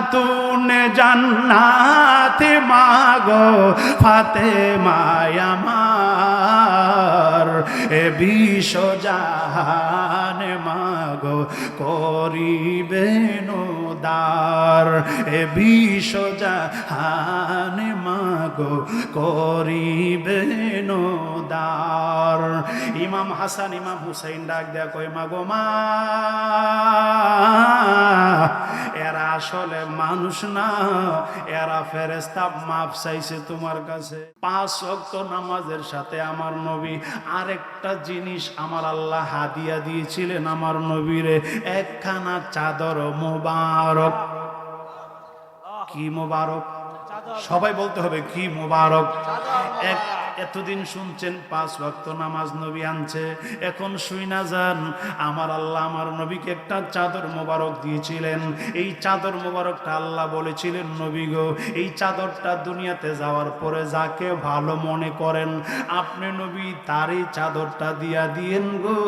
খাতুনে জান্নাতে মাগো ফাতেমা আমার, এ বিশ্বজাহানে মাগো করিবেন উদ্ধার, এ বিশ্বজাহানে মাগো করিবেন উদ্ধার। ইমাম হাসান ইমাম হুসাইন ডাক দেয়া কই মাগো মা, এরা আসলে মানুষ না, এরা ফেরেশতা, মাপ চাইছে তোমার কাছে। 5 ওয়াক্ত নামাজের সাথে আমার নবী আরেকটা জিনিস আমার আল্লাহ হাদিয়া দিয়েছিলেন আমার নবীরে, একখানা চাদর মোবারক। কি মোবারক? সবাই বলতে হবে কি মোবারক। এতদিন শুনছেন 5 ওয়াক্ত নামাজ নবী আনছে, এখন শুই না যান আমার আল্লাহ আমার নবীকে একটা চাদর মোবারক দিয়েছিলেন। এই চাদর মোবারকটা আল্লাহ বলেছিলেন নবী গো, এই চাদরটা দুনিয়াতে যাওয়ার পরে যাকে ভালো মনে করেন আপনি নবী তারই চাদরটা দিয়া দিয়েন গো।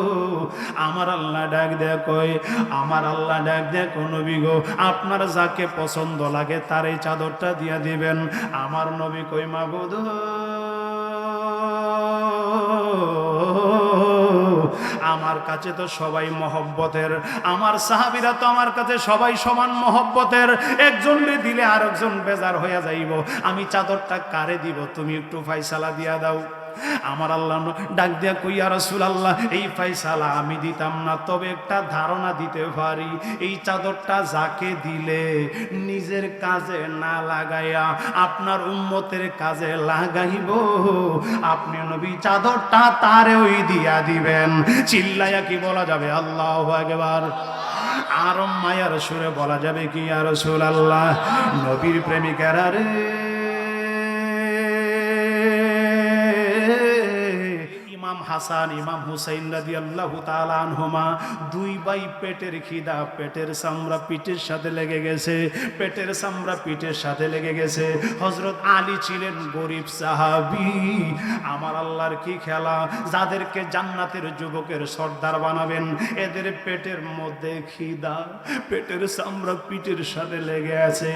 আমার আল্লাহ ডাক দেয়া কয়, আমার আল্লাহ ডাক দেয়া কো নবী গো, আপনার যাকে পছন্দ লাগে তার এই চাদরটা দিয়া দিবেন। আমার নবী কই মাবুদ, আমার কাছে তো সবাই মহব্বতের, আমার সাহাবীরা তো আমার কাছে সবাই সমান মহব্বতের, একজনকে দিলে আরেকজন বেজার হইয়া যাইব, আমি চাদরটা কারে দিব তুমি একটু ফয়সালা দিয়া দাও। আমার আল্লাহ ডাক দিয়া কই ইয়া রাসূলুল্লাহ, এই ফয়সালা আমি দিতাম না, তবে একটা ধারণা দিতে পারি, এই চাদরটা যাকে দিলে নিজের কাজে না লাগাইয়া আপনার উম্মতের কাজে লাগাইব, আপনি নবী চাদরটা তারে ওই দিয়া দিবেন। চিল্লায়া কি বলা যাবে আল্লাহু আকবার? আর মায়ার সুরে বলা যাবে কি ইয়া রাসূলুল্লাহ? নবীর প্রেমিকেরা রে, ইমাম হাসান ইমাম হুসাইন রাদিয়াল্লাহু তাআলা আনহুমা দুই ভাই পেটের খিদা, পেটের চামড়া পিঠের সাথে লেগে গেছে, পেটের চামড়া পিঠের সাথে লেগে গেছে। হযরত আলী ছিলেন গরিব সাহাবী, আমার আল্লাহর কি খেলা, যাদেরকে জান্নাতের যুবকের সর্দার বানাবেন এদের পেটের মধ্যে খিদা, পেটের চামড়া পিঠের সাথে লেগে আছে।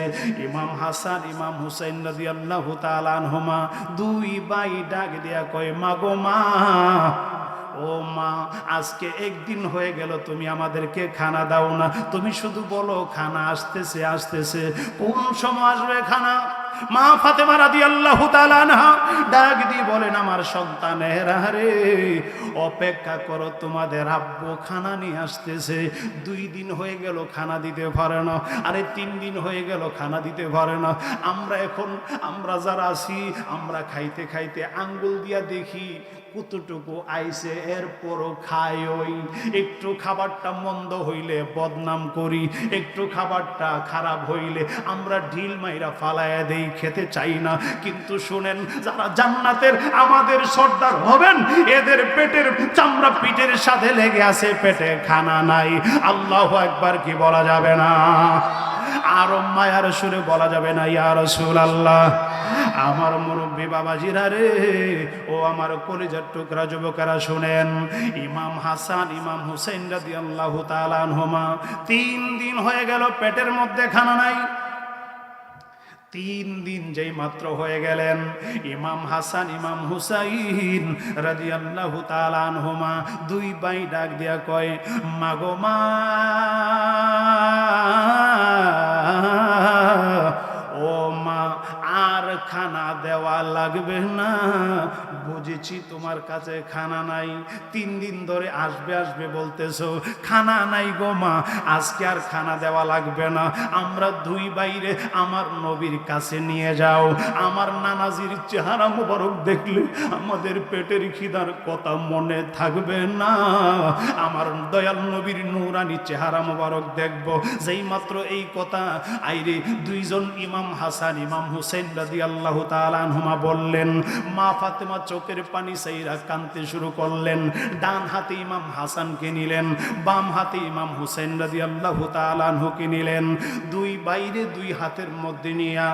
ইমাম হাসান ইমাম হুসাইন রাদিয়াল্লাহু তাআলা আনহুমা দুই ভাই ডাক দিয়া কয় মাগো মা, ও মা, আজকে একদিন হয়ে গেল তুমি আমাদেরকে খানা দাও না, তুমি শুধু বলো খানা আসতেছে আসতেছে, কোন সময় আসবে খানা? মা ফাতেমা রাদিয়াল্লাহু তাআলা আনহা ডাক দিয়ে বলেন আমার সন্তানেরা রে, অপেক্ষা করো, তোমাদের আব্বু খানা নিয়ে আসতেছে। 2 দিন হয়ে গেল খানা দিতে পারে না, আরে 3 দিন হয়ে গেল খানা দিতে পারে না। আমরা যারা আছি আমরা খাইতে খাইতে আঙ্গুল দিয়া দেখি কতটুকু আইছে, এরপরও খাই। ওই একটু খাবারটা মন্দ হইলে বদনাম করি, একটু খাবারটা খারাপ হইলে আমরা ঢিল মাইরা ফালায়া দেই, খেতে চাই না। কিন্তু শুনেন, যারা জান্নাতের আমাদের সর্দার হবেন এদের পেটের চামড়া পিঠের সাথে লেগে আছে, পেটে খানা নাই। আল্লাহু আকবার কি বলা যাবে না? আরো মায়ার সুরে বলা যাবে না ইয়া রাসূলুল্লাহ? আমার মুরব্বী বাবাজিরা রে, ও আমার কলিজার টুকরা যুবকেরা শুনেন, ইমাম হাসান ইমাম হুসাইন রাদিয়াল্লাহু তাআলা আনহুমা 3 দিন হয়ে গেল পেটের মধ্যে খানা নাই। 3 দিন যেই মাত্র হয়ে গেলেন, ইমাম হাসান ইমাম হুসাইন রাদিয়াল্লাহু তাআলা আনহুমা দুই ভাই ডাক দিয়া কয় মাগো মা, ও মা, আর খানা দেওয়া লাগবে না, বুঝেছি তোমার কাছে খানা নাই, 3 দিন ধরে আসবে আসবে বলতেছো, খানা নাই গো মা, আজকে আর খানা দেওয়া লাগবে না, আমরা দুই বাইরে আমার নবীর কাছে নিয়ে যাও। আমার নানাজির চেহারা মোবারক দেখলে আমাদের পেটের খিদার কথা মনে থাকবে না, আমার দয়াল নবীর নূরানি চেহারা মোবারক দেখব। যেই মাত্র এই কথা আইরে দুইজন ইমাম হাসান ইমাম হুসাইন রাদিয়াল্লাহু তাআলা আনহুমা বললেন, মা ফাতেমা চোখের পানি সাইরা কাঁদতে শুরু করলেন। ডান হাতে ইমাম হাসানকে নিলেন, বাম হাতে ইমাম হুসাইন রাদিয়াল্লাহু তাআলা আনহুকে নিলেন। দুই বাইরে দুই হাতের মধ্যে নিয়া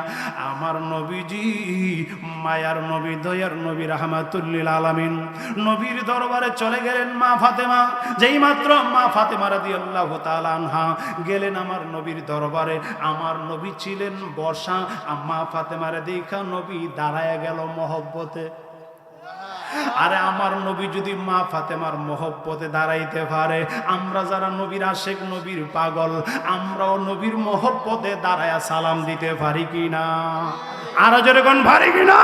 আমার নবীজি, মায়ার নবী, দয়ার নবী, রাহমাতুল লিল আলামিন নবীর দরবারে চলে গেলেন। মা ফাতেমা, যেই মাত্র মা ফাতেমা রাদিয়াল্লাহু তাআলা আনহা গেলেন আমার নবীর দরবারে, আমার নবী ছিলেন বসা। মা ফাতেমার দেখা নবী দাঁড়ায় গেল মহব্বতে। আরে আমার নবী যদি মা ফাতেমার মহব্বতে দাঁড়াইতে পারে, আমরা যারা নবীর আশেক, নবীর পাগল, আমরাও নবীর মহব্বতে দাঁড়ায়া সালাম দিতে পারি কিনা? আরো যেরকম পারি কিনা?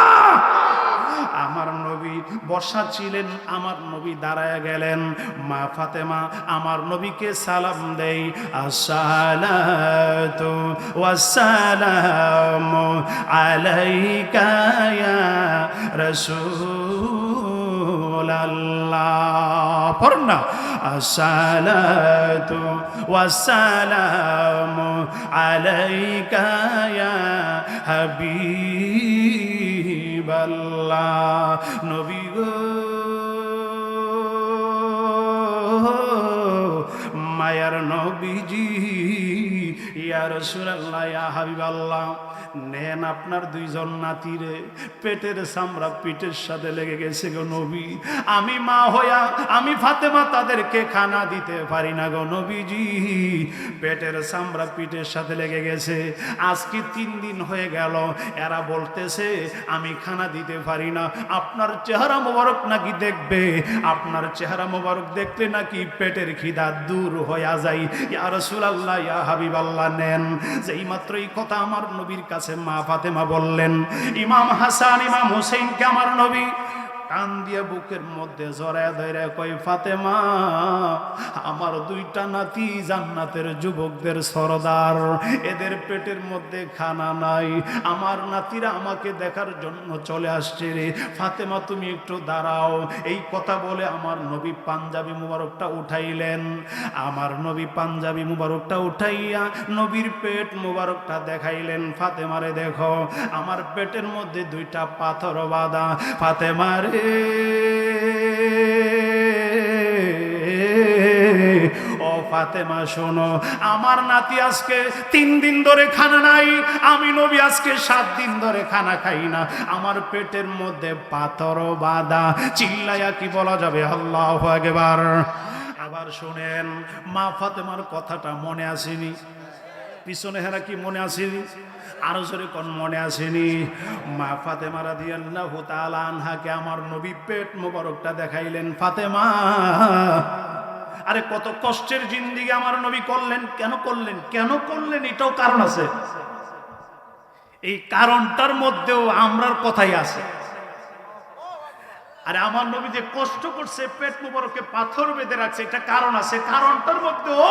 আমার নবী বসা ছিলেন, আমার নবী দাঁড়ায় গেলেন। মা ফাতেমা আমার নবীকে সালাম দেই, আসসালাতু ওয়াসসালামু আলাইকা ইয়া রাসূলাল্লাহ। পড়ুন না, আসসালাতু ওয়াসসালামু আলাইকা ইয়া হাবিবাল্লাহ। নবী গো, মায়ার নবীজি, ইয়া রাসূলুল্লাহ, ইয়া হাবিবাল্লাহ, নেন আপনার দুইজন নাতিরে। পেটের চামড়া পিঠের সাথে লেগে গেছে গো নবী। আমি মা হইয়া আমি ফাতেমা তাদেরকে খানা দিতে পারি না গো নবীজি। পেটের চামড়া পিঠের সাথে লেগে গেছে। আজকে 3 দিন হয়ে গেল, এরা বলতেছে আমি খানা দিতে পারি না। আপনার চেহারা মোবারক নাকি দেখবে, আপনার চেহারা মোবারক দেখলে নাকি পেটের খিদা দূর হয়ে যায়। ইয়া রাসূলুল্লাহ, ইয়া হাবিবাল্লাহ, নেন। যেই মাত্র এই কথা আমার নবীর কাছে মা ফাতেমা বললেন, ইমাম হাসান ইমাম হুসাইনকে আমার নবী কান দিয়ে বুকের মধ্যে জড়ায় ধরে কয়, ফাতেমা, আমার দুইটা নাতি জান্নাতের যুবকদের সরদার, এদের পেটের মধ্যে খানা নাই, আমার নাতিরা আমাকে দেখার জন্য চলে আসছে রে। ফাতেমা, তুমি একটু দাঁড়াও। এই কথা বলে আমার নবী পাঞ্জাবি মুবারকটা উঠাইলেন। আমার নবী পাঞ্জাবি মুবারকটা উঠাইয়া নবীর পেট মুবারকটা দেখাইলেন। ফাতেমারে, দেখো আমার পেটের মধ্যে 2টা পাথর বাঁধা। ফাতেমারে, ও ফাতেমা শোনো, আমার নাতি আজকে 3 দিন ধরে খানা নাই, আমি নবী আজকে 7 দিন ধরে খানা খাই না, আমার পেটের মধ্যে পাথর বাঁধা। চিল্লাইয়া কি বলা যাবে আল্লাহু আকবার? আবার শুনেন, মা ফাতেমার কথাটা মনে আসেনি? পিছনে হেরা কি মনে আসেনি? আরো জোরে কোন মনে আসেনি? মা ফাতেমা রাদিয়াল্লাহু তাআলা আনহাকে আমার নবী পেট মোবারকটা দেখাইলেন। ফাতেমা, আরে কত কষ্টের জিন্দেগি আমার নবী করলেন। কেন করলেন? কেন করলেন? এটাও কারণ আছে। এই কারণটার মধ্যেও আমরার কথাই আছে। আরে আমার নবী যে কষ্ট করছে, পেট মোবারকে পাথর বেঁধে রাখছে, এটা কারণ আছে। কারণটার মধ্যেও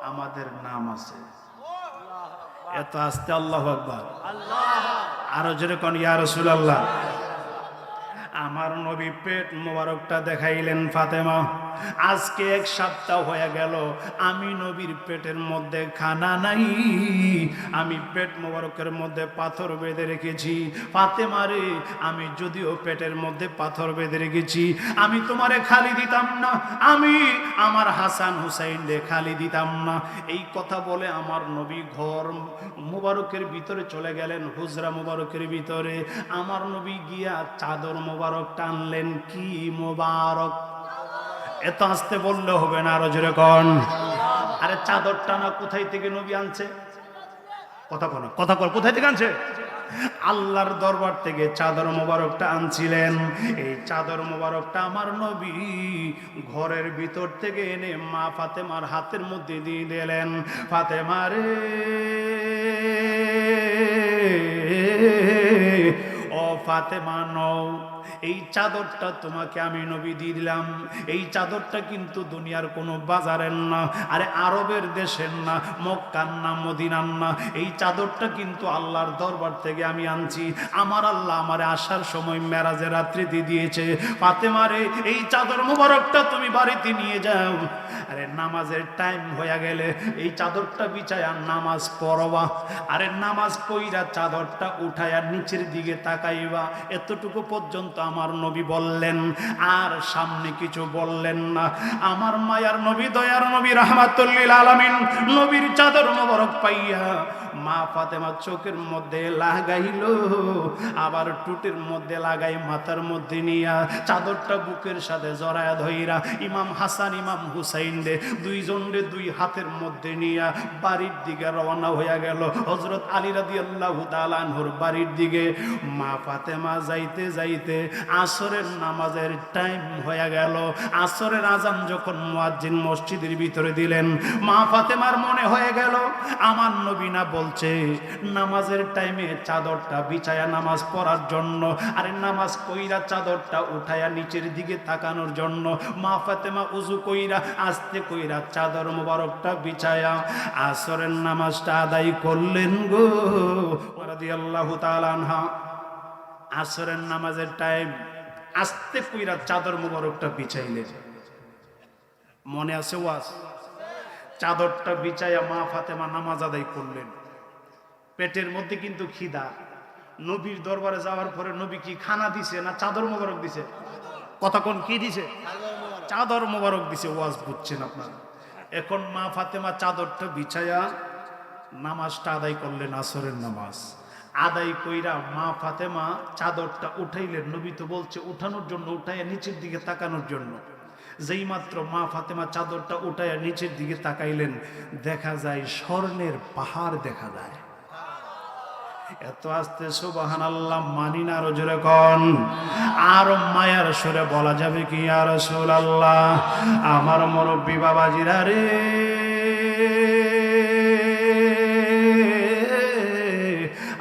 আমাদের নাম আছে। এত আস্তে আল্লাহু আকবার, আরো জোরে কোন ইয়া রাসূলুল্লাহ। আমার নবী পেট মোবারকটা দেখাইলেন। ফাতেমা, আজকে 1 সপ্তাহ হয়ে গেল আমি নবীর পেটের মধ্যে খানা নাই, আমি পেট মোবারকের মধ্যে পাথর বেঁধে রেখেছি। ফাতেমা রে, আমি যদিও পেটের মধ্যে পাথর বেঁধে রেখেছি, আমি তোমারে খালি দিতাম না, আমি আমার হাসান হুসাইন রে খালি দিতাম না। এই কথা বলে আমার নবী ঘর মুবারকের ভিতরে চলে গেলেন, হুজরা মুবারকের ভিতরে। আমার নবী গিয়া চাদর মোবারক টানলেন। কি মোবারক! এত আসতে বললে হবে না, আরো জোরে কোন। আরে চাদর টানা কোথায় থেকে নবী আনছে? কথা কোন, কথা কর, কোথায় থেকে আনছে? আল্লাহর দরবার থেকে চাদর মোবারকটা আনছিলেন। এই চাদর মোবারকটা আমার নবী ঘরের ভিতর থেকে এনে মা ফাতেমার হাতের মধ্যে দিয়ে দিলেন। ফাতেমা রে, ও ফাতেমা, নও, এই চাদরটা তোমাকে আমি নবী দিয়ে দিলাম। এই চাদরটা কিন্তু দুনিয়ার কোনো বাজারের না, আরে আরবের দেশের না, মক্কার না, মদিনার না। এই চাদরটা কিন্তু আল্লাহর দরবার থেকে আমি আনছি। আমার আল্লাহ আমারে আসার সময় মেরাজের রাত্রিতে দিয়েছে। ফাতেমারে, এই চাদর মোবারকটা তুমি বাড়িতে নিয়ে যাও। আরে নামাজের টাইম হয়ে গেলে এই চাদরটা বিছায়া নামাজ পড়বা। আরে নামাজ পইরা চাদরটা উঠায়া নিচের দিকে তাকাইবা, এতটুকু পর্যন্ত আমার নবী বললেন, আর সামনে কিছু বললেন না। আমার মায়ার নবী, দয়ার নবী, রাহমাতুল লিল আলামিন নবীর চাদর মোবারক পাইয়া মা ফাতেমা চোখের মধ্যে লাগাইল, আবার টুটির মধ্যে লাগাই মাথার মধ্যে নিয়া চাদরটা বুকের সাথে জড়ায়া ধইরা ইমাম হাসান ইমাম হুসাইন রে দুইজন রে দুই হাতের মধ্যে নিয়া বাড়ির দিকে রওনা হইয়া গেল হযরত আলী রাদিয়াল্লাহু তাআলা আনহুর বাড়ির দিকে। মা ফাতেমা যাইতে যাইতে আসরের নামাজের টাইম হয়ে গেল। আসরের আজান যখন মুয়াজ্জিন মসজিদের ভিতরে দিলেন, মা ফাতেমার মনে হয়ে গেল আমার নবী না বলছে নামাজের টাইমে চাদরটা বিছায়া নামাজ পড়ার জন্য, আরে নামাজ কইরা চাদরটা উঠায়া নিচের দিকে তাকানোর জন্য। মা ফাতেমা উযু কইরা আস্তে কইরা চাদর মোবারকটা বিছায়া আসরের নামাজটা আদায় করলেন গো রাদিয়াল্লাহু তাআলা আনহা। আসরের নামাজের টাইম, আস্তে কইরা চাদর মোবারকটা বিছাইলেন। মনে আছে ওয়াজ? চাদরটা বিছায়া মা ফাতেমা নামাজ আদায় করলেন। পেটের মধ্যে কিন্তু খিদা। নবীর দরবারে যাওয়ার পরে নবী কি খানা দিছে না চাদর মোবারক দিছে? কতক্ষণ কি দিছে? চাদর মোবারক দিছে। ওয়াজ বুঝছেন আপনারা? এখন মা ফাতেমা চাদরটা বিছায়া নামাজটা আদায় করলেন, আসরের নামাজ আদায় কইরা মা ফাতেমা চাদরটা উঠাইলেন। নবী তো বলছে উঠানোর জন্য, উঠাইয়া নিচের দিকে তাকানোর জন্য। যেই মাত্র মা ফাতেমা চাদরটা উঠাইয়া নিচের দিকে তাকাইলেন, দেখা যায় স্বর্ণের পাহাড় দেখা যায়। এত আস্তে সুবহানাল্লাহ মানি না, আরো জোরে কোন। আর মায়ার সুরে বলা যাবে কি ইয়া রাসূলুল্লাহ? আমার মুরব্বি বাবাজিরা রে,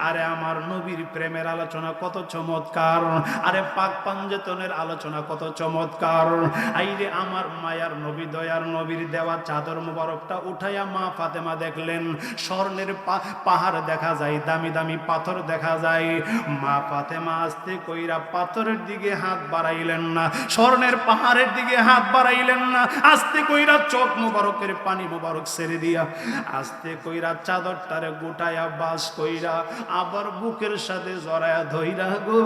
আরে আমার নবীর প্রেমের আলোচনা কত চমৎকার, আরে পাক পাঞ্জেতনের আলোচনা কত চমৎকার। আইরে আমার মায়ার নবী, দয়ার নবীর দেওয়া চাদর মুবারকটা উঠাইয়া মা ফাতেমা দেখলেন স্বর্ণের পাহাড় দেখা যায়, দামি দামি পাথর দেখা যায়। মা ফাতেমা আস্তে কইরা পাথরের দিকে হাত বাড়াইলেন না, স্বর্ণের পাহাড়ের দিকে হাত বাড়াইলেন না। আস্তে কইরা চোখ মুবারকের পানি মুবারক ছেড়ে দিয়া আস্তে কইরা চাদরটারে গোটায়া বাস কইরা আবার বুকের সাথে জড়ায়া ধইরা গো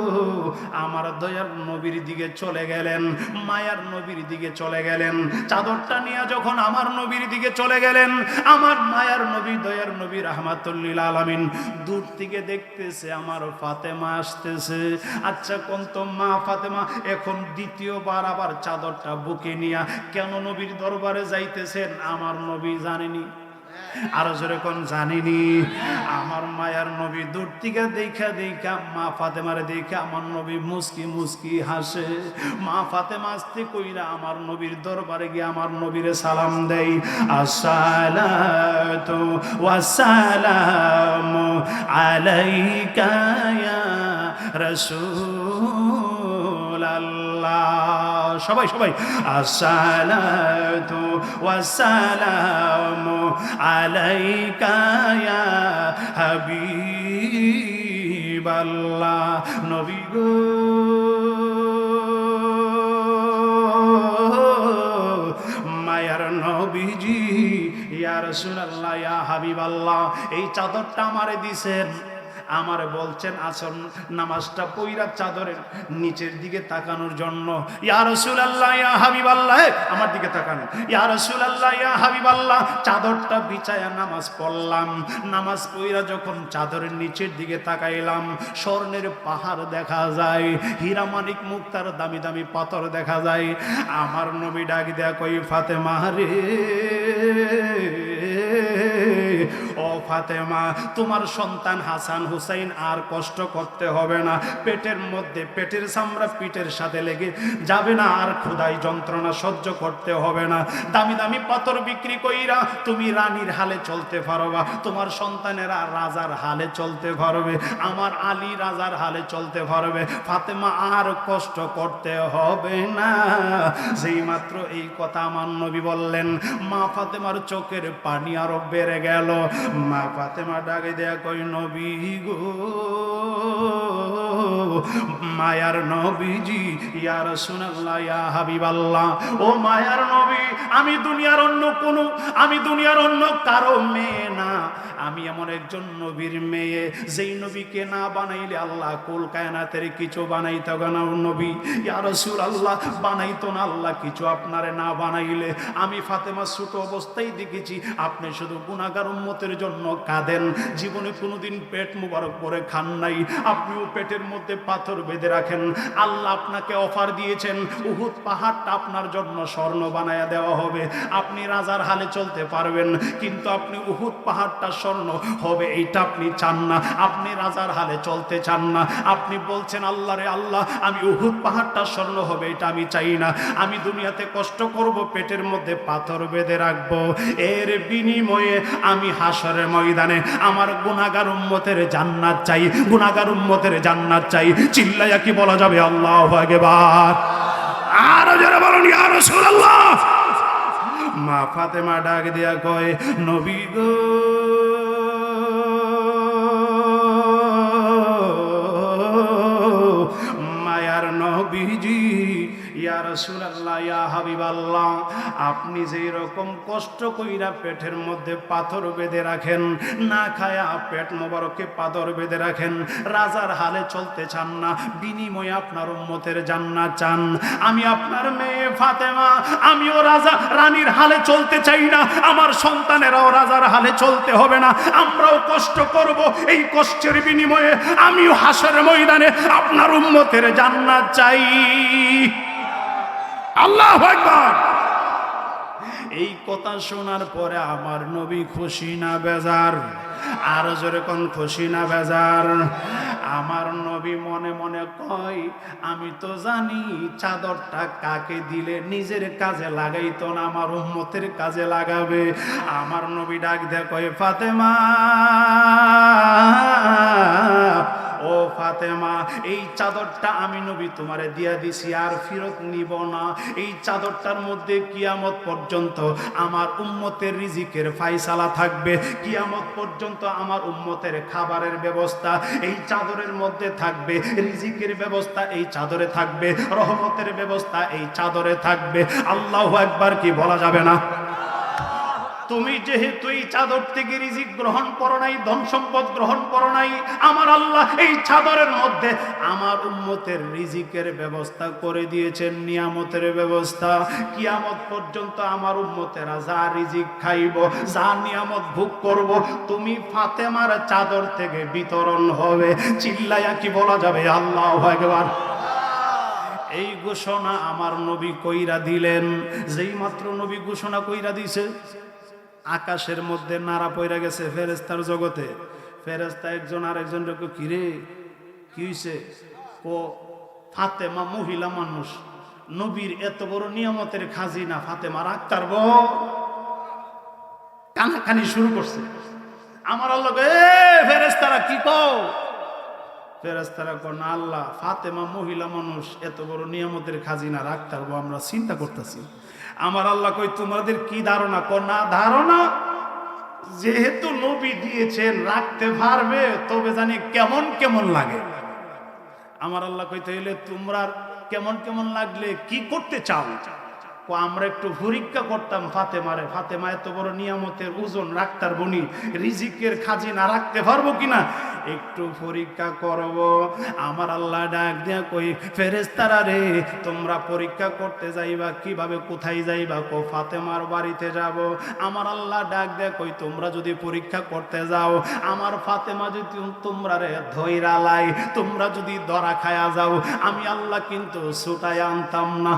আমার দয়ার নবীর দিকে চলে গেলেন, মায়ার নবীর দিকে চলে গেলেন। চাদরটা নিয়ে যখন আমার নবীর দিকে চলে গেলেন, আমার মায়ার নবী, দয়ার নবী রাহমাতুল লিল আলামিন দূর থেকে দেখতেছে আমার ফাতেমা আসতেছে। আচ্ছা কোন তো মা ফাতেমা এখন দ্বিতীয়বার আবার চাদরটা বুকে নিয়া কেন নবীর দরবারে যাইতেছেন আমার নবী জানেনি? আরো যেরকম জানিনি। আমার মায়ার নবী দূর থেকে দেখা দেখা মা ফাতেমারে দেখা আমার নবী মুস্কি মুস্কি হাসে। মা ফাতেমা আস্তে কইরা আমার নবীর দরবারে গিয়ে আমার নবীরে সালাম দেই, আসসালাতু ওয়াসসালামু আলাইকা ইয়া রাসূলুল্লাহ। সবাই সবাই আসসালাতু ওয়াসসালামু আলাইকা ইয়া হাবিবাল্লাহ। নবী গো মায়ার নবীজি ইয়া রাসূলুল্লাহ ইয়া হাবিবাল্লাহ, এই চাদরটা আমারে দিছেন, আমারে বলছেন আসর নামাজটা পইরা চাদরের নিচের দিকে তাকানোর জন্য। ইয়া রাসূলুল্লাহ ইয়া হাবিবাল্লাহ, আমার দিকে তাকান। ইয়া রাসূলুল্লাহ ইয়া হাবিবাল্লাহ, চাদরটা বিছায়া নামাজ পড়লাম। নামাজ পইরা যখন চাদরের নিচের দিকে তাকাইলাম, স্বর্ণের পাহাড় দেখা যায়, হীরা মানিক মুক্তার দামি দামি পাথর দেখা যায়। আমার নবী ডাক দেয়া কই, ফাতেমা রে, ও ফাতেমা, তোমার সন্তান হাসান হুসাইন আর কষ্ট করতে হবে না। পেটের মধ্যে পেটের চামড়া পিঠের সাথে লেগে যাবে না, আর ক্ষুধাই যন্ত্রণা সহ্য করতে হবে না। দামি দামি পাথর বিক্রি কইরা তুমি রানীর হালে চলতে পারবা, তোমার সন্তানেরা রাজার হালে চলতে পারবে, আমার আলী রাজার হালে চলতে পারবে। ফাতেমা আর কষ্ট করতে হবে না। যেই মাত্র এই কথা আমার নবী বললেন, মা ফাতেমার চোখের পানি আরো বেড়ে গেল। মা ফাতেমা ডাকে দেয়া কই, নবী গো, মায়ার নবীজি, ইয়া রাসূলুল্লাহ ইয়া হাবিবাল্লাহ, ও মায়ার নবী, আমি দুনিয়ার অন্য কারো মেয়ে না, আমি এমন একজন নবীর মেয়ে যেই নবীকে না বানাইলে আল্লাহ কুল কায়নাতের কিছু বানাইতো না। নবী ইয়া রাসূলুল্লাহ বানাইতো না আল্লাহ কিছু আপনারে না বানাইলে। আমি ফাতেমা ছোট অবস্থায় দেখেছি আপনি শুধু গুনাহগার উম্মতের জন্য কাঁদেন, জীবনে কোনোদিন পেট মুবারক করে খান নাই, আপনিও পেটের মধ্যে পাথর বেঁধে রাখেন। আল্লাহ আপনাকে অফার দিয়েছেন উহুদ পাহাড়টা আপনার জন্য স্বর্ণ বানায়া দেওয়া হবে, আপনি রাজার হালে চলতে পারবেন, কিন্তু আপনি উহুদ পাহাড়টা স্বর্ণ হবে এইটা আপনি চান না, আপনি রাজার হালে চলতে চান না। আপনি বলছেন আল্লাহ রে আল্লাহ আমি উহুদ পাহাড়টা স্বর্ণ হবে এটা আমি চাই না, আমি দুনিয়াতে কষ্ট করব, পেটের মধ্যে পাথর বেঁধে রাখবো, এর বিনিময়ে আমি হাসরের ময়দানে আমার গুনাহগার উম্মতের জান্নাত চাই, গুনাহগার উম্মতের জান্নাত চাই। চিল্লাইয়া কি বলা যাবে আল্লাহু আকবার? আরো যারা বলেন ইয়া রাসূলুল্লাহ। মা ফাতেমা ডাক দিয়া কয় নবী গো মায়ার নবীজি ইয়া রাসূলুল্লাহ ইয়া হাবিবাল্লাহ, আপনি যেই রকম কষ্ট কইরা পেটের মধ্যে পাথর বেঁধে রাখেন, না খায়া পেট মোবারকে পাথর বেঁধে রাখেন, রাজার হালে চলতে চান না, বিনিময়ে আপনার উম্মতের জান্নাত চান। আমি আপনার মেয়ে ফাতেমা, আমিও রাজা রানীর হালে চলতে চাই না, আমার সন্তানেরাও রাজার হালে চলতে হবে না, আমরাও কষ্ট করব, এই কষ্টের বিনিময়ে আমিও হাসরের ময়দানে আপনার উম্মতের জান্নাত চাই। আল্লাহু আকবার। এই কথা শোনার পরে আমার নবী খুশি না বেজার? আর জোরে কোন খুশি না বেজার? আমার নবী মনে মনে কয় আমি তো জানি চাদরটা কাকে দিলে নিজের কাজে লাগাইতো না, আমার উম্মতের কাজে লাগাবে। আমার নবী ডাক দেয় কয় ফাতেমা, ও ফাতেমা এই চাদরটা আমি নবী তোমারে দিয়া দিছি আর ফেরত নিব না। এই চাদরটার মধ্যে কিয়ামত পর্যন্ত আমার উম্মতের রিজিকের ফায়সালা থাকবে, কিয়ামত পর্যন্ত আমার উম্মতের খাবারের ব্যবস্থা এই চাদরের মধ্যে থাকবে, রিজিকের ব্যবস্থা এই চাদরে থাকবে, রহমতের ব্যবস্থা এই চাদরে থাকবে। আল্লাহু আকবার কি বলা যাবে না? তুমি যেহেতু এই চাদর থেকে রিজিক গ্রহণ করো নাই, ধন সম্পদ গ্রহণ করো নাই, আমার আল্লাহ এই চাদরের মধ্যে আমার উম্মতের রিজিকের ব্যবস্থা করে দিয়েছেন, নিয়ামতের ব্যবস্থা। কিয়ামত পর্যন্ত আমার উম্মতেরা যা রিজিক খাইব, যা নিয়ামত ভোগ করব, তুমি ফাতেমার চাদর থেকে বিতরণ হবে। চিল্লায়া কি বলা যাবে আল্লাহু আকবার? এই ঘোষণা আমার নবী কইরা দিলেন। যেই মাত্র নবী ঘোষণা কইরা দিছে, আকাশের মধ্যে নাড়া পইরা গেছে ফেরেশতার জগতে। ফেরেশতা একজন আরেকজন রে কিরে কি হইছে? ও ফাতেমা মহিলা মানুষ, নবীর এত বড় নিয়ামতের খাজিনা ফাতেমা রাখতার বউ কানাকানি শুরু করছে। আমার আল্লাহ ফেরেশতারা কি কও? ফেরেশতারা কন না আল্লাহ ফাতেমা মহিলা মানুষ এত বড় নিয়ামতের খাজিনা রাখতার বউ আমরা চিন্তা করতেছি। আমার আল্লাহ কই তোমাদের কি ধারণা? কর না ধারণা যেহেতু নবী দিয়েছেন রাখতে পারবে, তবে জানি কেমন কেমন লাগে। আমার আল্লাহ কইতে হইলে তোমরা কেমন কেমন লাগলে কি করতে চাও? আমরা একটু পরীক্ষা করতাম ফাতেমারে, ফাতেমা এত বড় নিয়ামতের ওজন রাখতার বনি, রিজিকের খাজিনা রাখতে পারবো কিনা একটু পরীক্ষা করব। আমার আল্লাহ ডাক দিয়া কই ফেরেশতারা রে তোমরা পরীক্ষা করতে যাইবা কিভাবে, কোথায় যাইবা? কো ফাতেমার বাড়িতে যাব। আমার আল্লাহ ডাক দিয়া কই তোমরা যদি পরীক্ষা করতে যাও, আমার ফাতেমা যদি তোমরা রে ধইরা লাই, তোমরা যদি ধরা খায়া যাও, আমি আল্লাহ কিন্তু ছুটাই আনতাম না।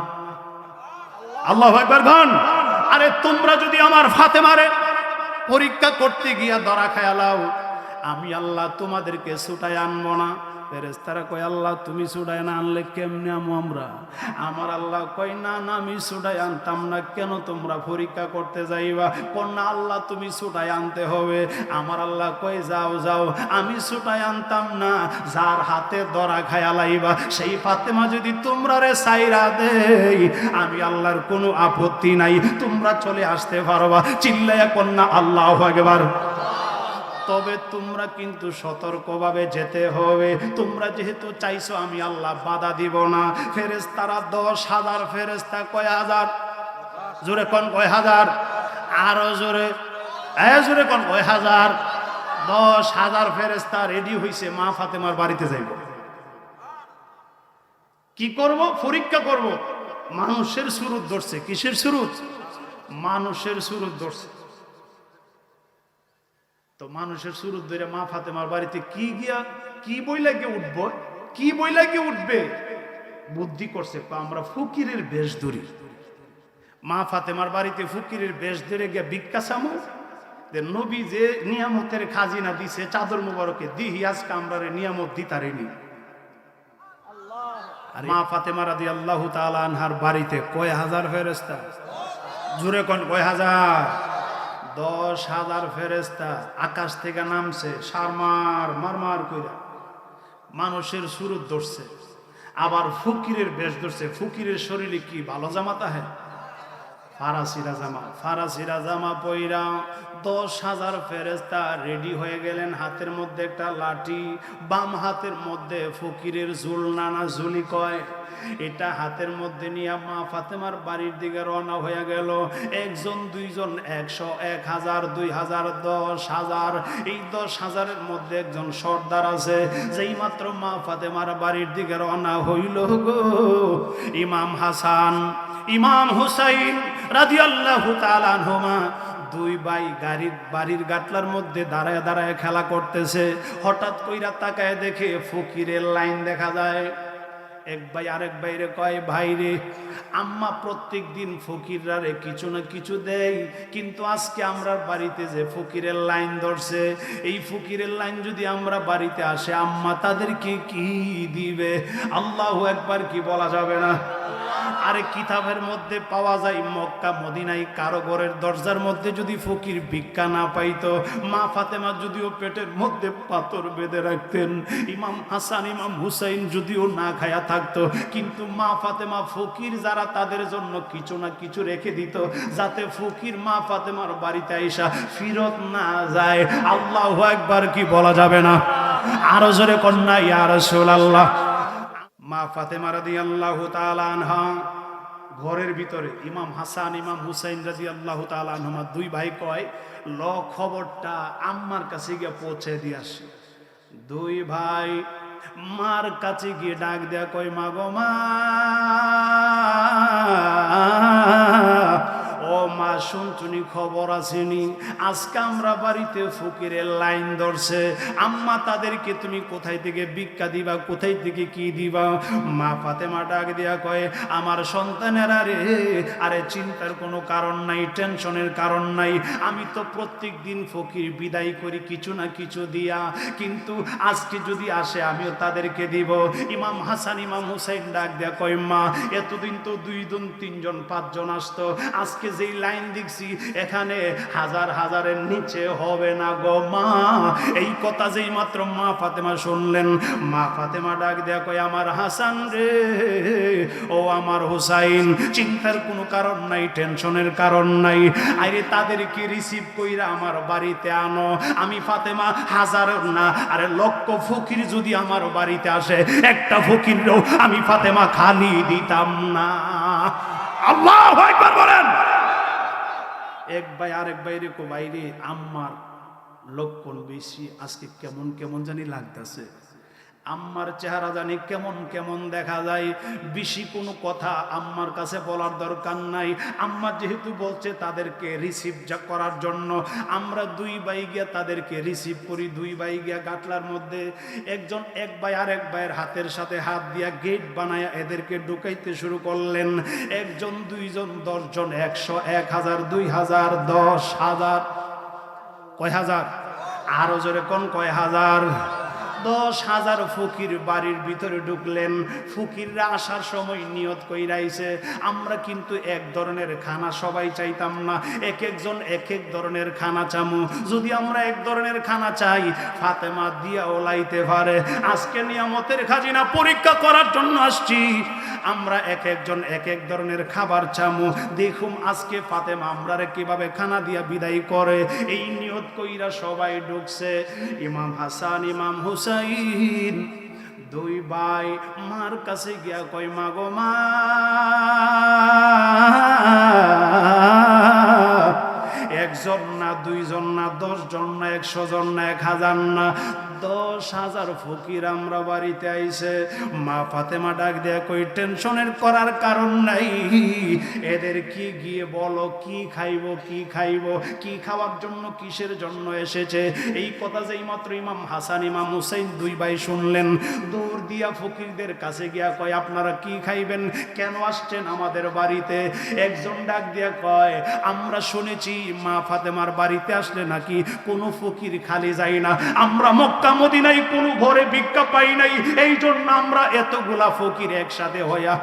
আল্লাহু আকবার গান। আরে তোমরা যদি আমার ফাতেমারে পরীক্ষা করতে গিয়া ধরা খায়ালাও, আমি আল্লাহ তোমাদেরকে ছুটাই আনবো না। ফেরেশতারা কয় আল্লাহ তুমি ছুটাই না আনলে কেমনে আমো আমরা? আমার আল্লাহ কয় না না আমি ছুটাই আনতাম না। কেন তোমরা পরীক্ষা করতে যাইবা? কোন না আল্লাহ তুমি ছুটাই আনতে হবে। আমার আল্লাহ কয় যাও যাও, আমি ছুটাই আনতাম না। যার হাতে ধরা খায়ালাইবা সেই ফাতেমা যদি তোমরা রে সাইরা দেই, আমি আল্লাহর কোনো আপত্তি নাই, তোমরা চলে আসতে পারবা। চিল্লায়া কন্যা আল্লাহু আকবার। তবে তোমরা কিন্তু সতর্কভাবে যেতে হবে। তোমরা যেহেতু চাইছো আমি আল্লাহ বাধা দিব না। ফেরেশতারা 10,000 ফেরেশতা, কয় হাজার? জোরে কোন কয় হাজার? আরো জোরে, জোরে কোন কয় হাজার? 10,000 ফেরেশতা রেডি হইছে মা ফাতেমার বাড়িতে যাইব। কি করব? পরীক্ষা করব। মানুষের সুরত ধরছে। কিসের সুরত? মানুষের সুরত ধরছে। তো মানুষের সুরত ধরে মা ফাতেমার বাড়িতে কি বইলা গিয়ে উঠবো, কি বইলা গিয়ে উঠবে? বুদ্ধি করছে, আমরা ফকিরের বেশ ধরি। মা ফাতেমার বাড়িতে ফকিরের বেশ ধরে গিয়ে ভিক্ষা চামু। নবী যে নিয়ামতের খাজিনা দিছে চাদর মুবারকে দিহি, আজকে আমরা নিয়ামত দিতারিনি। আর মা ফাতেমা রাদিয়াল্লাহু তাআলা আনহার বাড়িতে কয় হাজার ফেরেশতা? জোরে কোন কয় হাজার? 10,000 ফেরেশতা আকাশ থেকে নামছে, সারমার মারমার কইরা মানুষের সুরত ধরছে। আবার ফকিরের বেশ ধরছে। ফকিরের শরীরে কি ভালো জামা তাহে? ফারাসিরা জামা পইরা 10,000 ফেরেশতা রেডি হয়ে গেলেন। হাতের মধ্যে একটা লাঠি, বাম হাতের মধ্যে ফকিরের ঝুলনানা ঝুলি কয়, এটা হাতের মধ্যে নিয়ে মা ফাতেমার বাড়ির দিকে রওনা হয়ে গেল। একজন, দুইজন, 100, 1000, 2000, 10,000। এই 10,000-এর মধ্যে একজন সর্দার আছে। যেই মাত্র মা ফাতেমার বাড়ির দিকে রওনা হইল গো, ইমাম হাসান, ইমাম হুসাইন রাদিয়াল্লাহু তাআলা আনহুমা দুই ভাই বাড়ির গাটলার মধ্যে দাঁড়ায় দাঁড়ায় খেলা করতেছে। হঠাৎ কইরা তাকায় দেখে ফকিরের লাইন দেখা যায়। এক ভাই আরেক ভাইরে কয়, ভাই রে, আম্মা প্রত্যেক দিন ফকিররা রে কিছু না কিছু দেয়, কিন্তু আজকে আমরা বাড়িতে যে ফকিরের লাইন ধরছে, এই ফকিরের লাইন যদি আমরা বাড়িতে আসে, আম্মা তাদেরকে কি দিবে? আল্লাহু আকবার কি বলা যাবে না? আরে কিতাবের মধ্যে পাওয়া যায়, মক্কা মদিনায় কারো ঘরের দরজার মধ্যে যদি ফকির ভিক্ষা না পাইতো, মা ফাতেমা যদিও পেটের মধ্যে পাথর বেঁধে রাখতেন, ইমাম হাসান ইমাম হুসাইন যদিও না খায়া থাকতো, কিন্তু মা ফাতেমা ফকির যারা তাদের জন্য কিছু না কিছু রেখে দিত, যাতে ফকির মা ফাতেমার বাড়িতে আইসা ফিরত না যায়। আল্লাহু আকবার কি বলা যাবে না? আরো জোরে কন্যা ইয়া রাসূলুল্লাহ। মা ফাতেমা রাদিয়াল্লাহু তাআলা আনহা ঘরের ভিতরে, ইমাম হাসান ইমাম হুসাইন রাদিয়াল্লাহু তাআলা আনহুমা দুই ভাই কয়, ল খবরটা আম্মার কাছে গিয়ে পৌঁছে দিয়ে আসি। দুই ভাই মার কাছে গিয়ে ডাক দেয়া কয়, মা গো মা, ও মা শুনছুনি খবর আসেনি, আজকে আমরা বাড়িতে ফকিরের লাইন ধরছে, আম্মা তাদেরকে তুমি কোথায় থেকে ভিক্ষা দিবা, কোথায় থেকে কি দিবা? মা ফাতেমা ডাক দিয়া কয়, আমার সন্তানেরা রে, আরে চিন্তার কোনো কারণ নাই, টেনশনের কারণ নাই, আমি তো প্রত্যেক দিন ফকির বিদায় করি কিছু না কিছু দিয়া, কিন্তু আজকে যদি আসে আমিও তাদেরকে দিব। ইমাম হাসান ইমাম হুসাইন ডাক দিয়া কয়, মা এতদিন তো 2 জন 3 জন 5 জন আসতো, আজকে যেই লাইন দেখছি এখানে হাজার হাজারের নিচে হবে না গো মা। এই কথা যেই মাত্র মা ফাতেমা শুনলেন, মা ফাতেমা ডাক দেয়া কয়, আমার হাসান রে, ও আমার হুসাইন, চিন্তার কোনো কারণ নাই, টেনশনের কারণ নাই, আরে তাদেরকে রিসিভ কইরা আমার বাড়িতে আনো। আমি ফাতেমা হাজার না, আরে লক্ষ ফকির যদি আমার বাড়িতে আসে, একটা ফকিরও আমি ফাতেমা খালি দিতাম না। আল্লাহু আকবার বলেন। এক ভাই আরেক ভাইরে কো, ভাইরে আম্মার লক্ষণ বেশি, আজকে কেমন কেমন জানি লাগতেছে, আম্মার চেহারা জানি কেমন কেমন দেখা যায়, বেশি কোনো কথা আম্মার কাছে বলার দরকার নাই, আম্মা যেহেতু বলছে তাদেরকে রিসিভ করার জন্য, আমরা দুই ভাই গিয়া তাদেরকে রিসিভ করি। দুই ভাই গিয়া গাটলার মধ্যে একজন, এক ভাই আরেক ভাইয়ের হাতের সাথে হাত দিয়া গেট বানায়া এদেরকে ঢুকাইতে শুরু করলেন। একজন, দুইজন, 10 জন, 100, 1000, 2000, 10,000, কয় হাজার? আরো জোরে কোন কয় হাজার? 10,000 ফকির বাড়ির ভিতরে ঢুকলেন। ফকিররা আসার সময় নিয়ত কইরাইছে, আমরা কিন্তু এক ধরনের খানা সবাই চাইতাম না, এক একজন এক এক ধরনের খানা চামু। যদি আমরা এক ধরনের খানা চাই, ফাতেমা দিয়া ওলাইতে পারে। আজকে নিয়ামতের খাজিনা পরীক্ষা করার জন্য আসছি, আমরা এক একজন এক এক ধরনের খাবার চামু, দেখুম আজকে ফাতেমা আমরারে কিভাবে খানা দিয়া বিদায় করে। এই নিয়ত কইরা সবাই ঢুকছে। ইমাম হাসান ইমাম হুসাইন দুই ভাই মার কাছে গিয়া কয়, মা গো মা, একজন না, দুইজন না, 10 জন না, 100 জন না, 1000 না, 10,000 ফকির আমরা বাড়িতে আইছে। মা ফাতেমা ডাক দেয়া কই, টেনশনের করার কারণ নাই, এদের কি গিয়ে বলো কি খাইবো, কি খাইবো, কি খাওয়ার জন্য, কিসের জন্য এসেছে। এই কথা যেই মাত্র ইমাম হাসান ইমাম হুসাইন দুই ভাই শুনলেন, দৌড় দিয়া ফকিরদের কাছে গিয়া কয়, আপনারা কি খাইবেন, কেন আসছেন আমাদের বাড়িতে? একজন ডাক দিয়া কয়, আমরা শুনেছি মা ফাতেমার বাড়িতে আসলে নাকি কোনো ফকির খালি যায় না, আমরা মক্কা মদিনায় কোনো ঘরে ভিক্ষা পাই নাই, এই জন্য আমরা এতগুলা ফকির একসাথে হইয়া।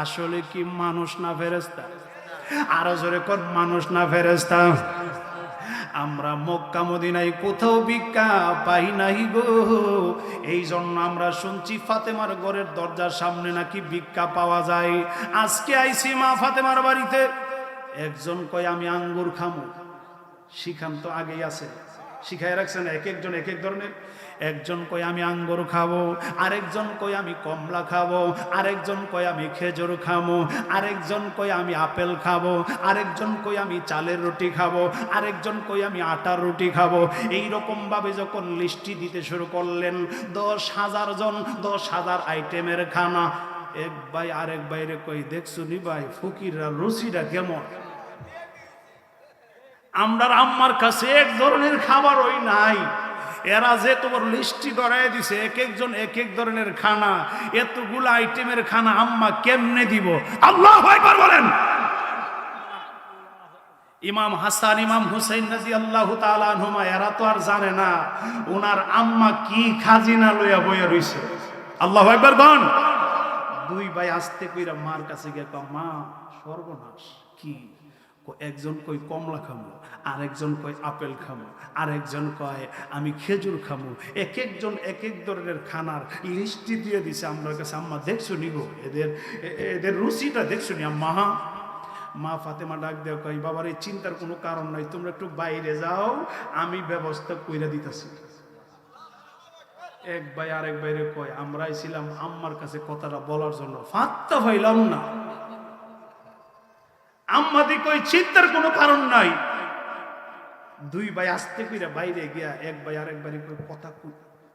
আসলে কি মানুষ না ফেরেশতা? আরো জোরে কোন, মানুষ না ফেরেশতা? আমরা মক্কা মদিনায় কোথাও ভিক্ষা পাই নাই গো, এই জন্য আমরা শুনছি ফাতেমার ঘরের দরজার সামনে নাকি ভিক্ষা পাওয়া যায়। আজকে আইছি মা ফাতেমার বাড়িতে। একজন কয় আমি আঙ্গুর খামু, শিখান তো আগেই আছে, শিখাই রাখছেন এক একজন এক এক ধরনের। একজন কয় আমি আঙ্গুর খাবো, আরেকজন কয় আমি কমলা খাবো, আরেকজন কয় আমি খেজুর খাবো, আরেকজন কয় আমি আপেল খাবো, আরেকজন কয় আমি চালের রুটি খাবো, আরেকজন কয় আমি আটার রুটি খাবো। এই রকম ভাবে যখন লিস্টি দিতে শুরু করলেন, 10,000 জন, 10,000 আইটেমের খানা। এক ভাই আরেক বাইরে কই, দেখছো নি ভাই ফকিররা রুচিটা কেমন? আমরার আম্মার কাছে এক ধরনের খাবার ওই নাই, এরা যে তোমার লিস্টি ধরাই দিছে, এক একজন এক এক ধরনের খানা, এতগুলো আইটেমের খানা আম্মা কেমনে দিব? আল্লাহু আকবার বলেন। ইমাম হাসান ইমাম হুসাইন রাদিয়াল্লাহু তাআলা আনহুমা এরা তো আর জানে না ওনার আম্মা কি খাজিনা লইয়া বইয়া রইছে। আল্লাহু আকবার বলেন। দুই ভাই আস্তে কইরা মার কাছে গিয়ে কয়, মা সর্বনাশ কি? একজন কই কমলা খামু, আরেকজন কই আপেল খামু, আরেকজন কয় আমি খেজুর খামু। এক একজন এক এক ধরনের খানার লিস্টি দিয়ে দিছে আমার কাছে। আম্মা দেখছো নি গো, এদের রুচিটা দেখছো নি আম্মা? মা ফাতেমা ডাক দেওয়া কয়, বাবার এই চিন্তার কোনো কারণ নাই, তোমরা একটু বাইরে যাও, আমি ব্যবস্থা কইরা দিতেছি। এক ভাই আরেক বাইরে কয়, আমরাই ছিলাম আম্মার কাছে কথাটা বলার জন্য, ফাত্তা পাইলাম না। আম্মা দি কই চিন্তার কোনো কারণ নাই। দুই ভাই আস্তে কইরা বাইরে গিয়া এক ভাই আরেক ভাই কই,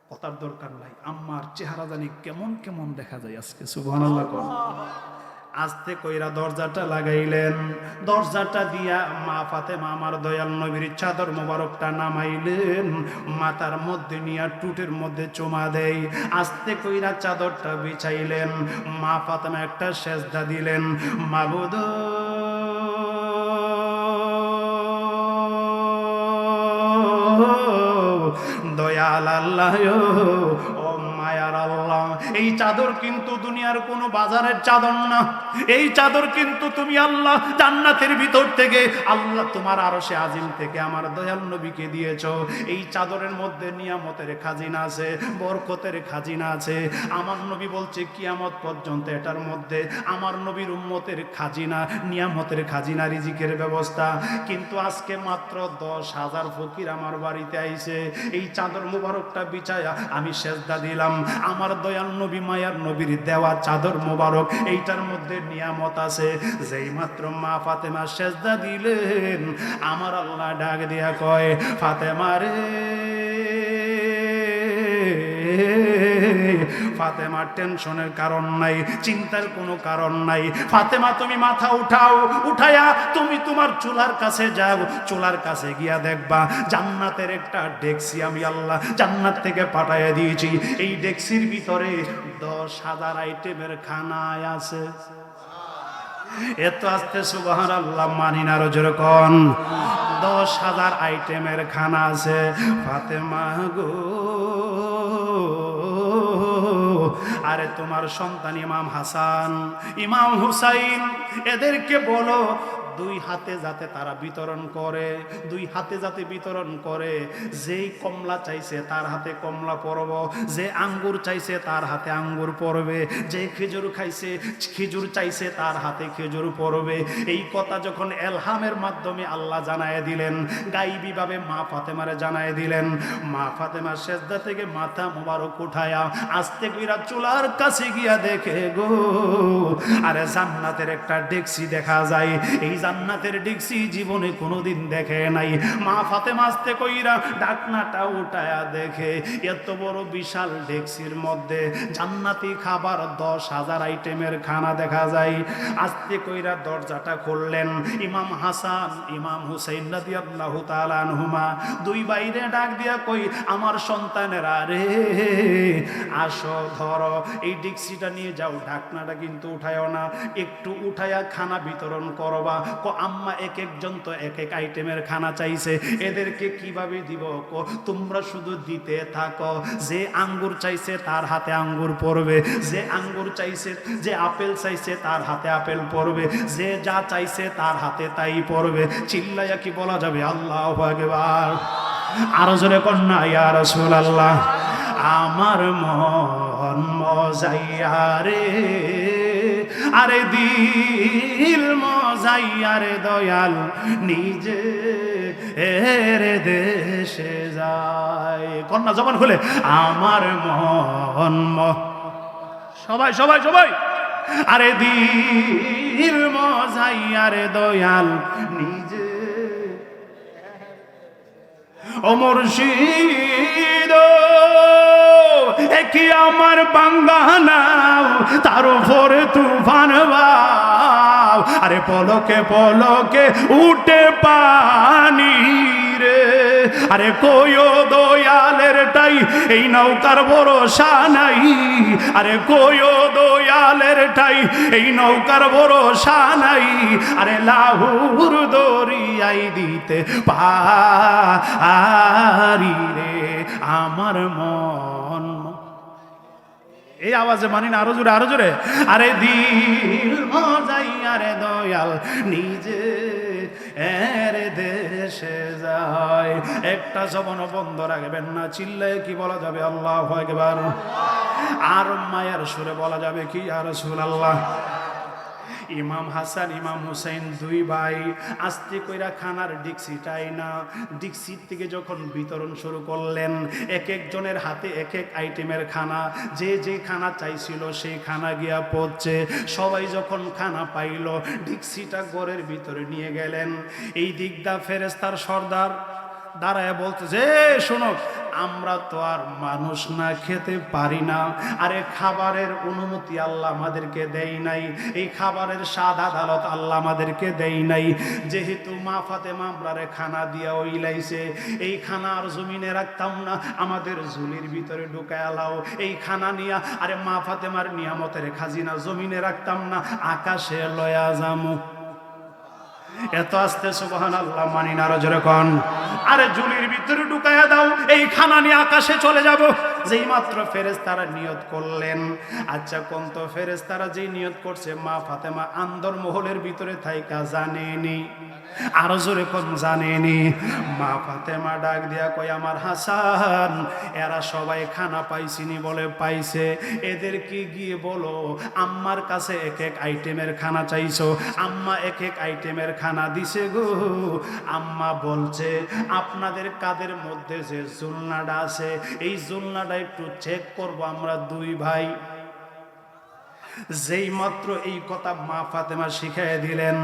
কথার দরকার নাই, আম্মার চেহারা জানি কেমন কেমন দেখা যায় আজকে। সুবহানাল্লাহ। আস্তে কইরা দরজাটা লাগাইলেন, দরজাটা দিয়া মা ফাতেমা আমার দয়াল নবীর চাদর মোবারকটা নামাইলেন, মাথার মধ্যে নিয়া টুটের মধ্যে চুমা দেই, আস্তে কইরা চাদরটা বিছাইলেন। মা ফাতেমা একটা সেজদা দিলেন, মাবুদ দয়াল আল্লাহ, ও মায়ার আল্লাহ, এই চাদর কিন্তু দুনিয়ার কোনো বাজারের চাদর না, এই চাদর কিন্তু তুমি আল্লাহ জান্নাতের ভিতর থেকে আল্লাহ তোমার আরশে আজিম থেকে আমার দয়াল নবীকে দিয়েছো। এই চাদরের মধ্যে নিয়ামতের খাজিনা আছে, বরকতের খাজিনা আছে। আমার নবী বলছে কিয়ামত পর্যন্ত এটার মধ্যে আমার নবীর উম্মতের খাজিনা, নিয়ামতের খাজিনা, রিজিকের ব্যবস্থা। কিন্তু আজকে মাত্র 10,000 ফকির আমার বাড়িতে আইছে, এই চাদর মুবারকটা বিছায়া আমি সেজদা দিলাম। আমার দয়াল নবী মায়ার নবীর দেওয়া চাদর মুবারক, এইটার মধ্যে নিয়ামত আছে। যেই মাত্র মা ফাতেমা সেজদা দিলেন, আমার আল্লাহ ডাক দিয়া কয়, ফাতেমা রে, ফাতেমার টেনশনের কারণ নাই, চিন্তার কোনো কারণ নাই। ফাতেমা তুমি মাথা উঠাও, উঠায়া তুমি তোমার চুলার কাছে যাও, চুলার কাছে গিয়া দেখবা জান্নাতের একটা ডেক্সি আমি আল্লাহ জান্নাত থেকে পাঠাইয়া দিয়েছি। এই ডেক্সির ভিতরে 10,000 আইটেমের খানা আছে। এত আস্তে সুবহানাল্লাহ মানি না, যেরকম 10,000 আইটেমের খানা আছে। ফাতেমা গো, আরে তোমার সন্তান ইমাম হাসান ইমাম হুসাইন এদেরকে বলো দুই হাতে যাতে তারা বিতরণ করে, দুই হাতে যাতে বিতরণ করে। যেই কমলা চাইছে তার হাতে কমলা পরব, যে আঙ্গুর চাইছে তার হাতে আঙ্গুর পরবে, যে খেজুর খাইছে খেজুর চাইছে তার হাতে খেজুর পরবে। এই কথা যখন এলহামের মাধ্যমে আল্লাহ জানায় দিলেন, গাইবী ভাবে মা ফাতেমারে জানায় দিলেন, মা ফাতেমা সেজদা থেকে মাথা মোবারক উঠায়া আস্তে কইরা চুলার কাছে গিয়া দেখে গো, আরে জান্নাতের একটা ডেক্সি দেখা যায়। এই জান্নাতের ডিক্সি জীবনে কোনোদিন দেখে নাই। মা ফাতেমা আস্তে কইরা ঢাকনাটা উঠায়া দেখে এত বড় বিশাল ডেক্সির মধ্যে জান্নাতি খাবার 10,000 আইটেমের খানা দেখা যায়। আস্তে কইরা দরজাটা খুললেন। ইমাম হাসান ইমাম হুসাইন রাদিয়াল্লাহু তাআলা আনহুমা দুই বাইরে ডাক দিয়া কই, আমার সন্তানেরা রে আসো, ধরো এই ডিক্সিটা নিয়ে যাও, ঢাকনাটা কিন্তু উঠায়ও না, একটু উঠায়া খানা বিতরণ করবা। আম্মা এক একজন তো এক এক আইটেমের খানা চাইছে, এদেরকে কিভাবে দিব? তোমরা শুধু দিতে থাকো। যে আঙ্গুর চাইছে তার হাতে আঙ্গুর পড়বে, যে আঙ্গুর চাইছে, যে আপেল চাইছে তার হাতে আপেল পড়বে, যে যা চাইছে তার হাতে তাই পড়বে। চিল্লাইয়া কি বলা যাবে আল্লাহু আকবার? আরো জোরে কন্যা ইয়া রাসূলুল্লাহ। আমার মন মজাইয়া রে, আরে দিল মজাইয়া রে দয়াল, নিজে এর দেশে যায়। কন্যা জবান খুলে আমার মন সবাই সবাই সবাই, আরে দিল মজাইয়া রে দয়াল, নিজে ও মুর্শিদ কি আমার বাঙ্গানা, তার উপরে তুফান বাও, আরে পলকে পলকে উঠে পানি রে, আরে কইও দয়ালের টাই এই নৌকার ভরসা নাই, আরে কইও দয়ালের টাই এই নৌকার ভরসা নাই, আরে লাহুর দরিয়াই দিতে পারি রে আমার মন। এই আওয়াজে মানি না, আরো জোরে আরো জোরে, আরে দিল মজাইয়া রে দয়াল, নিজে এর দেশে যায়। একটা জবান বন্ধ রাখবেন না, চিল্লায় কি বলা যাবে আল্লাহু আকবার? আর মায়ের সুরে বলা যাবে কি ইয়া রাসূলুল্লাহ? ইমাম হাসান ইমাম হুসাইন দুই ভাই আস্তে কইরা খানার ডিক্সিটাই না, ডিক্সির থেকে যখন বিতরণ শুরু করলেন, এক একজনের হাতে এক এক আইটেমের খানা, যে যে খানা চাইছিল সেই খানা গিয়া পড়ছে। সবাই যখন খানা পাইল, ডিক্সিটা ঘরের ভিতরে নিয়ে গেলেন। এই দিকদা ফেরেশতার সর্দার দাঁড়ায় বলতেছে, শোনো, আমরা তো আর মানুষ না, খেতে পারি না, আরে খাবারের অনুমতি আল্লাহ আমাদেরকে দেয় নাই, এই খাবারের স্বাদ আদালত আল্লাহ আমাদেরকে দেয় নাই। যেহেতু মা ফাতেমা আমরারে খানা দিয়া ওইলাইছে, এই খানা আর জমিনে রাখতাম না, আমাদের ঝুলির ভিতরে ঢুকায় আলাও। এই খানা নিয়া, আরে মা ফাতেমার নিয়ামতের খাজিনা জমিনে রাখতাম না, আকাশে লয়া যামু। এত আস্তে সুবহানাল্লাহ মানি না, আরো জোরে কোন। আরে ঝুলির ভিতরে ঢুকায়া দাও, এই খানা নিয়ে আকাশে চলে যাব। যেই মাত্র ফেরেশতারা নিয়ত করলেন, আচ্ছা কোন তো ফেরেশতারা যেই নিয়ত করছে মা ফাতেমা আন্দর মহলের ভিতরে থাইকা জানেনি, আরো জোরে কোন জানেনি। মা ফাতেমা ডাক দিয়া কয়, আমার হাসান এরা সবাই খানা পাইছিনি? বলে পাইছে। এদেরকে গিয়ে বলো আম্মার কাছে এক এক আইটেমের খানা চাইছো, আম্মা এক এক আইটেমের খানা দিছে গো। আম্মা বলছে আপনাদের কাদের মধ্যে যে জুলনাটা আছে, এই জুলনাটা একটু চেক করব আমরা দুই ভাই। যেই মাত্র এই কথা মা ফাতেমা শিখিয়ে দিলেন,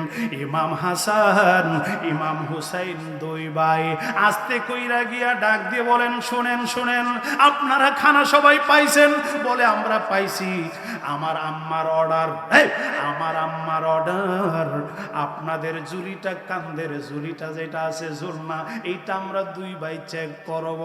ইমাম হাসান ইমাম হুসাইন দুই ভাই আস্তে কইরা গিয়া ডাক দিয়ে বলেন, শুনেন শুনেন, আপনারা খানা সবাই পাইছেন? বলে আমরা পাইছি। আমার আম্মার অর্ডার, আমার আম্মার অর্ডার, আপনাদের জুলিটা, কান্দের জুলিটা যেটা আছে জুলনা, এইটা আমরা দুই ভাই চেক করব।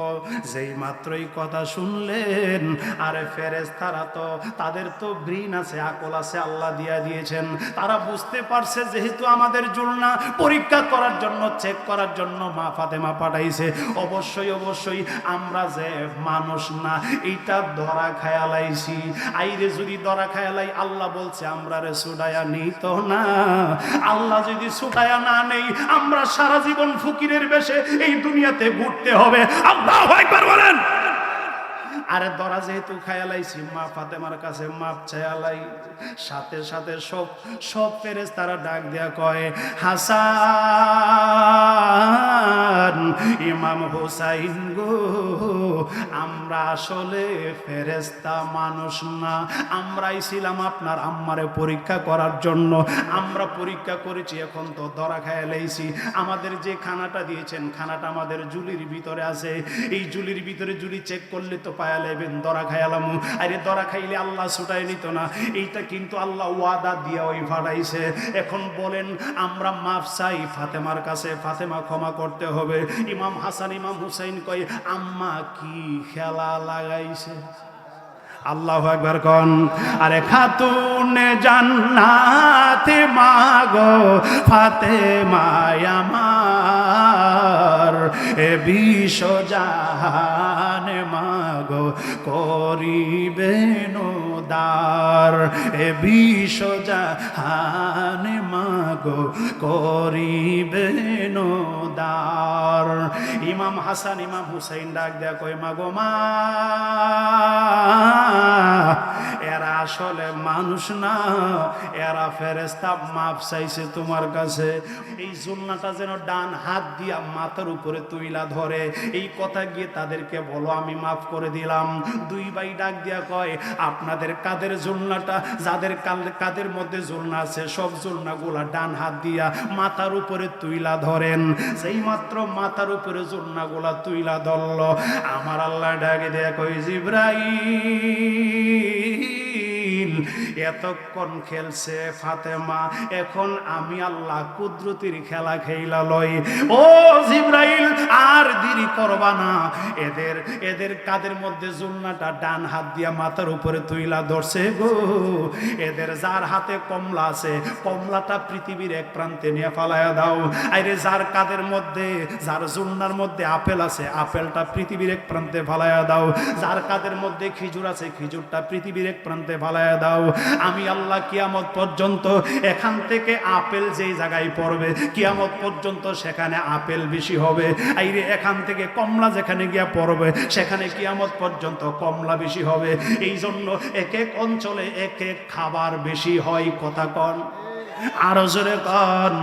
যেই মাত্র এই কথা শুনলেন, আরে ফেরেশতারা তো তাদের তো ব্রেইন আছে, আকল আছে, আল্লাহ দিয়া দিয়েছেন। তারা বুঝতে পারছে যেহেতু আমাদের জুলনা পরীক্ষা করার জন্য, চেক করার জন্য মা ফাতেমা পাঠাইছে, অবশ্যই অবশ্যই আমরা যে মানুষ না এইটা ধরা খায়ালাইছি। আইরে যদি ধরা খায়ালাই, আল্লাহ বলছে আমরা রে ছুটায়া নিত না। আল্লাহ যদি ছুটায়া না নেই, আমরা সারা জীবন ফকিরের বেশে এই দুনিয়াতে ঘুরতে হবে। আল্লাহু আকবার বলেন। আরে ধরা যেহেতু খায়ালাইছি, মা ফাতেমার কাছে মাপ চায়ালাই। সাথে সাথে সব ফেরেশতারা ডাক দেয়া কয়, হাসান ইমাম হুসাইন গো, আমরা আসলে ফেরেশতা মানুষ না, আমরাই ছিলাম আপনার আম্মারে পরীক্ষা করার জন্য। আমরা পরীক্ষা করেছি, এখন তো ধরা খাইয়া লাইছি। আমাদের যে খানাটা দিয়েছেন, খানাটা আমাদের জুলির ভিতরে আছে। এই জুলির ভিতরে জুলি চেক করলে তো পায়া লাইবেন ধরা খাইলাম। আরে ধরা খাইলে আল্লাহ ছুটাই নিত না, এইটা কিন্তু আল্লাহ ওয়াদা দিয়া ওই ফাটাইছে। এখন বলেন আমরা মাফ চাই ফাতেমার কাছে, ফাতেমা ক্ষমা করতে হবে। ইমাম হাসান ইমাম হুসাইন কয় আম্মা কি খেলা লাগাইছে। আল্লাহু আকবার কোন। আরে খাতুনে জান্নাতে মাগো ফাতেমা আমার, এ বিশ্ব জাহানে মাগো করিবেন উদ্ধার, এ বিশ্ব জাহানে মাগো করিবেন উদ্ধার। ইমাম হাসান ইমাম হুসাইন ডাক দেয়া কয় মাগো মা, এরা আসলে মানুষ না, এরা ফেরেশতা, মাপ চাইছে তোমার কাছে। এই জুলনাটা যেন ডান হাত দিয়া মাথার উপরে তুইলা ধরে, এই কথা গিয়ে তাদেরকে বলো আমি মাফ করে দিলাম। দুই ভাই ডাক দিয়া কয় আপনাদের কাদের জুলনাটা, যাদের কাদের মধ্যে জুলনা আছে সব জুলনাগুলা ডান হাত দিয়া মাথার উপরে তুইলা ধরেন। সেই মাত্র মাথার উপরে জুলনাগুলা তুইলা ধরল, আমার আল্লাহ ডাকে দেয়া কয় জিবরাইল এতক্ষণ খেলছে ফাতেমা, এখন আমি আল্লাহ কুদরতির খেলা খেলা লই। ও জিবরাইল আর দেরি করবা না, এদের এদের কাদের মধ্যে জুলনাটা ডান হাত দিয়া মাথার উপরে তুইলা ধরছে গো, এদের যার হাতে কমলা আছে কমলাটা পৃথিবীর এক প্রান্তে নিয়ে ফালাইয়া দাও। আরে যার কাদের মধ্যে, যার জুলনার মধ্যে আপেল আছে আপেলটা পৃথিবীর এক প্রান্তে ফালাইয়া দাও। যার কাদের মধ্যে খেজুর আছে খেজুরটা পৃথিবীর এক প্রান্তে ফালাইয়া দাও। আমি আল্লাহ কিয়ামত পর্যন্ত এখান থেকে আপেল যেই জায়গায় পড়বে কিয়ামত পর্যন্ত সেখানে আপেল বেশি হবে। আইরে এখান থেকে কমলা যেখানে গিয়া পড়বে সেখানে কিয়ামত পর্যন্ত কমলা বেশি হবে। এই জন্য এক এক অঞ্চলে এক এক খাবার বেশি হয়। কথা কন আরো জোরে কন।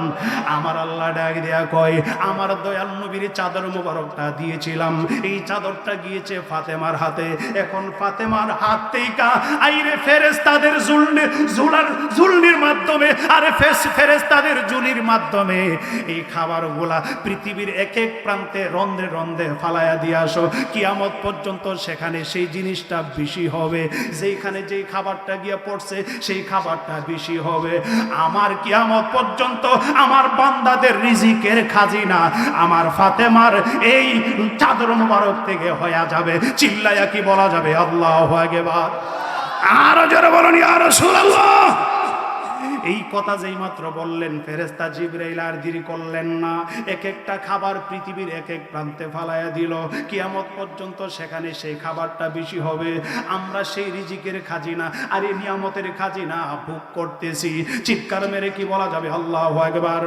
আমার আল্লাহ ডাক দেয়া কয় আমার দয়াল নবীর চাদর মোবারকটা দিয়েছিলাম, এই চাদরটা গিয়েছে ফাতেমার হাতে। এখন ফাতেমার হাত থেকে আইরে ফেরেশতাদের জুলনির মাধ্যমে, আরে ফেরেশতাদের জুলির মাধ্যমে এই খাবারগুলা পৃথিবীর এক এক প্রান্তে রন্ধ্রে রন্ধ্রে ফালায়া দিয়ে আসো। কিয়ামত পর্যন্ত সেখানে সেই জিনিসটা বেশি হবে, যেইখানে যেই খাবারটা গিয়া পড়ছে সেই খাবারটা বেশি হবে। আমার কিয়ামত পর্যন্ত আমার বান্দাদের রিজিকের খাজিনা আমার ফাতেমার এই চাদর মোবারক থেকে হয়ে যাবে। চিল্লায়া কি বলা যাবে আল্লাহু আকবার। আরো জোরে বলুন ইয়া রাসূলুল্লাহ। এই কথা যেই মাত্র বললেন ফেরেশতা জিবরাইল আর দেরি করলেন না, এক একটা খাবার পৃথিবীর এক এক প্রান্তে ফালায়া দিল। কিয়ামত পর্যন্ত সেখানে সেই খাবারটা বেশি হবে। আমরা সেই রিজিকের খাজিনা আর এই নিয়ামতের খাজিনা ভোগ করতেছি। চিৎকার মেরে কি বলা যাবে আল্লাহু আকবার।